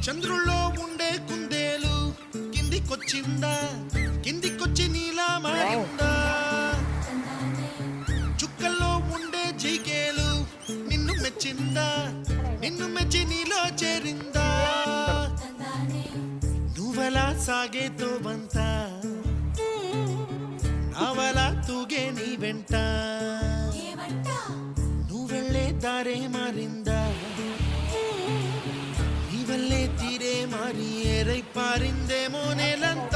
చంద్రుల్లో ఉండే కుందేలు కిందికొచ్చిందా, కిందికొచ్చి నీలా మారిందా? చుక్కల్లో ఉండే జీకేలు నిన్ను మెచ్చిందా, నిన్ను మెచ్చి నీలో చేరిందా? నువ్వలా సాగేతో బంత, నావలా తూగే నీ వెంట, నువ్వెళ్ళే దారే మారిందా, నీ వల్లే తీరే మారి ఏరై పారిందేమో నేలంతా.